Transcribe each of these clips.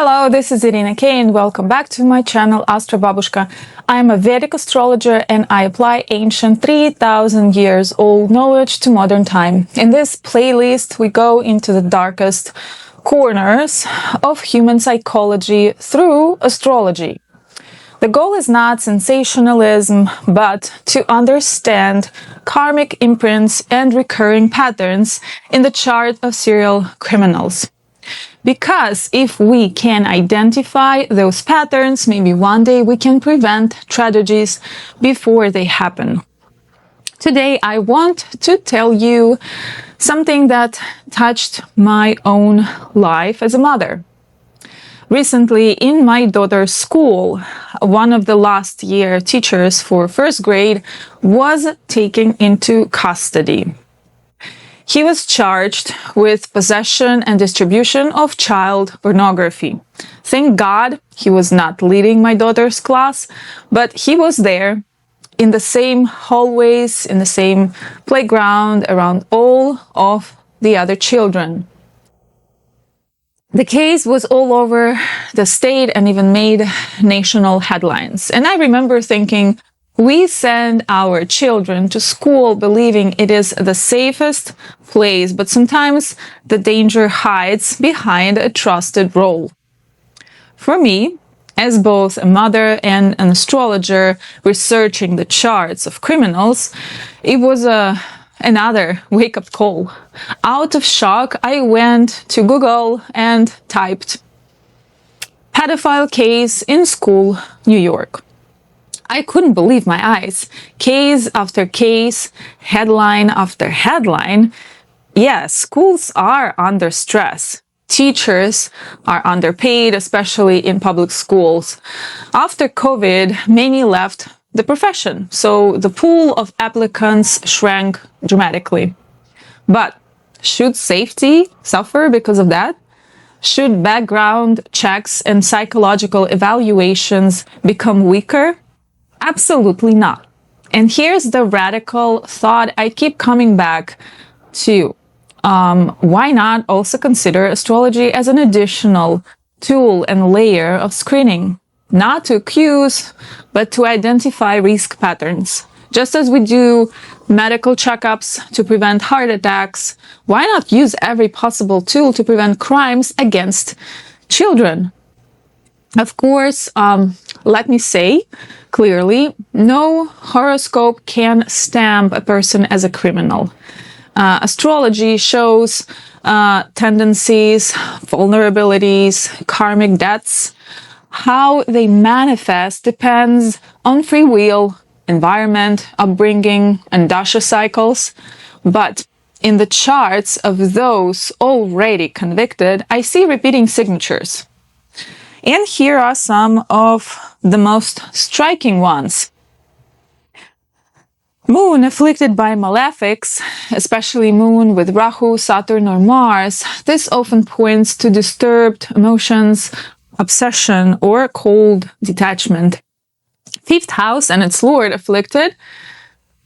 Hello, this is Irina K and welcome back to my channel AstroBabushka. I am a Vedic astrologer and I apply ancient 3,000 years old knowledge to modern time. In this playlist, we go into the darkest corners of human psychology through astrology. The goal is not sensationalism, but to understand karmic imprints and recurring patterns in the chart of serial criminals. Because if we can identify those patterns, maybe one day we can prevent tragedies before they happen. Today, I want to tell you something that touched my own life as a mother. Recently, in my daughter's school, one of the last year teachers for first grade was taken into custody. He was charged with possession and distribution of child pornography. Thank God he was not leading my daughter's class, but he was there in the same hallways, in the same playground, around all of the other children. The case was all over the state and even made national headlines. And I remember thinking, we send our children to school believing it is the safest place, but sometimes the danger hides behind a trusted role. For me, as both a mother and an astrologer researching the charts of criminals, it was another wake-up call. Out of shock, I went to Google and typed pedophile case in school, New York. I couldn't believe my eyes. Case after case, headline after headline. Yes, schools are under stress. Teachers are underpaid, especially in public schools. After COVID, many left the profession, so the pool of applicants shrank dramatically. But should safety suffer because of that? Should background checks and psychological evaluations become weaker? Absolutely not. And here's the radical thought I keep coming back to. Why not also consider astrology as an additional tool and layer of screening? Not to accuse, but to identify risk patterns. Just as we do medical checkups to prevent heart attacks, why not use every possible tool to prevent crimes against children? Of course, let me say clearly, no horoscope can stamp a person as a criminal. Astrology shows tendencies, vulnerabilities, karmic debts. How they manifest depends on free will, environment, upbringing, and dasha cycles. But in the charts of those already convicted, I see repeating signatures. And here are some of the most striking ones. Moon afflicted by malefics, especially moon with Rahu, Saturn, or Mars. This often points to disturbed emotions, obsession, or cold detachment. Fifth house and its lord afflicted.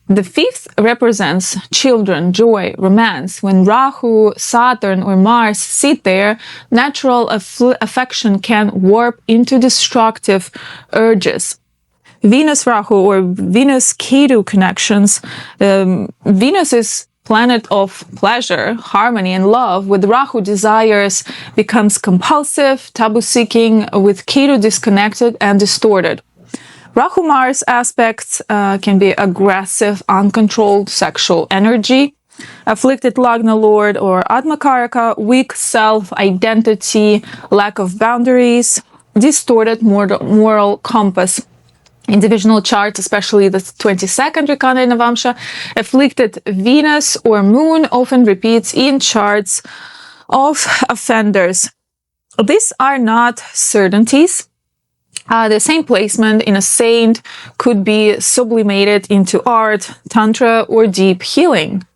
The fifth represents children, joy, romance. When Rahu, Saturn, or Mars sit there, natural affection can warp into destructive urges. Venus-Rahu or Venus-Ketu connections. Venus is planet of pleasure, harmony, and love. With Rahu, desires becomes compulsive, taboo-seeking. With Ketu, disconnected and distorted. Rahu-Mars aspects can be aggressive, uncontrolled sexual energy. Afflicted Lagna Lord or Atmakaraka, weak self-identity, lack of boundaries, distorted moral compass. In divisional charts, especially the 22nd Rekana Navamsha, afflicted Venus or Moon often repeats in charts of offenders. These are not certainties. The same placement in a saint could be sublimated into art, tantra, or deep healing.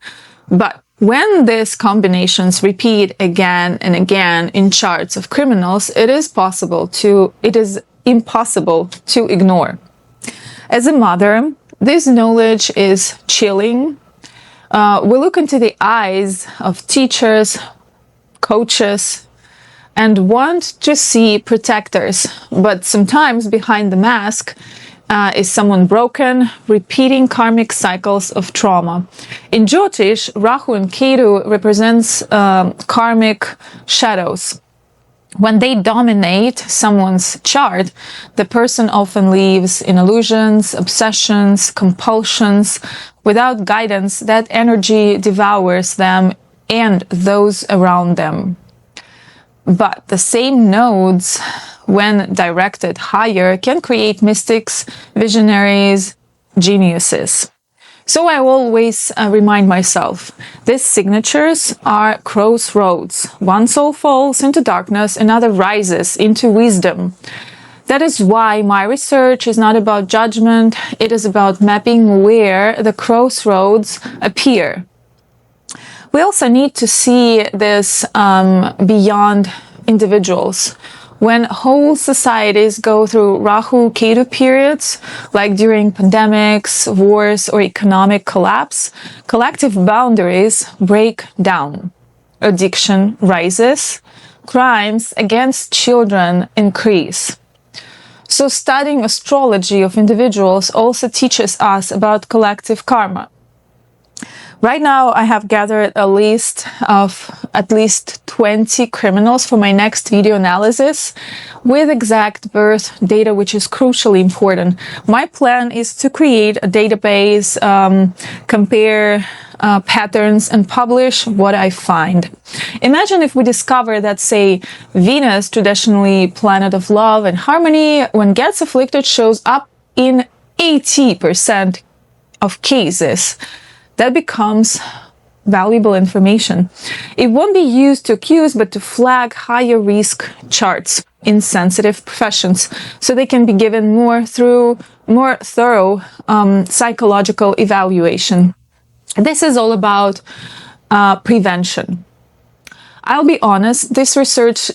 But when these combinations repeat again and again in charts of criminals, it is impossible to ignore. As a mother, this knowledge is chilling. We look into the eyes of teachers, coaches, and want to see protectors, but sometimes behind the mask is someone broken, repeating karmic cycles of trauma. In Jyotish, Rahu and Ketu represents karmic shadows. When they dominate someone's chart, the person often lives in illusions, obsessions, compulsions. Without guidance, that energy devours them and those around them. But the same nodes, when directed higher, can create mystics, visionaries, geniuses. So I always remind myself, these signatures are crossroads. One soul falls into darkness, another rises into wisdom. That is why my research is not about judgment, it is about mapping where the crossroads appear. We also need to see this beyond individuals. When whole societies go through Rahu-Ketu periods, like during pandemics, wars, or economic collapse, collective boundaries break down. Addiction rises, crimes against children increase. So studying astrology of individuals also teaches us about collective karma. Right now, I have gathered a list of at least 20 criminals for my next video analysis with exact birth data, which is crucially important. My plan is to create a database, compare patterns, and publish what I find. Imagine if we discover that, say, Venus, traditionally planet of love and harmony, when gets afflicted, shows up in 80% of cases. That becomes valuable information. It won't be used to accuse, but to flag higher risk charts in sensitive professions, so they can be given more thorough psychological evaluation. This is all about prevention. I'll be honest, this research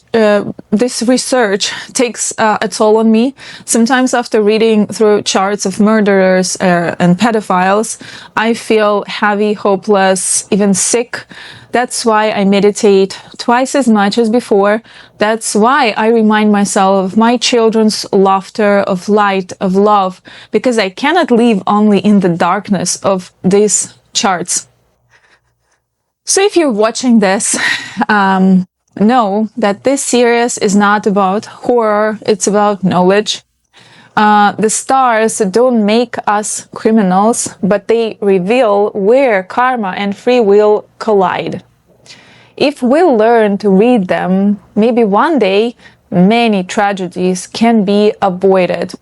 takes a toll on me. Sometimes after reading through charts of murderers and pedophiles, I feel heavy, hopeless, even sick. That's why I meditate twice as much as before. That's why I remind myself of my children's laughter, of light, of love, because I cannot live only in the darkness of these charts. So if you're watching this, know that this series is not about horror, it's about knowledge. The stars don't make us criminals, but they reveal where karma and free will collide. If we learn to read them, maybe one day many tragedies can be avoided.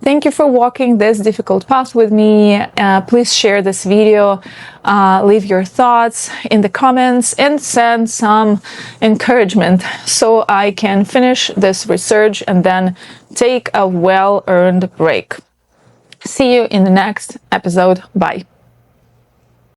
Thank you for walking this difficult path with me. Please share this video, leave your thoughts in the comments, and send some encouragement so I can finish this research and then take a well-earned break. See you in the next episode. Bye.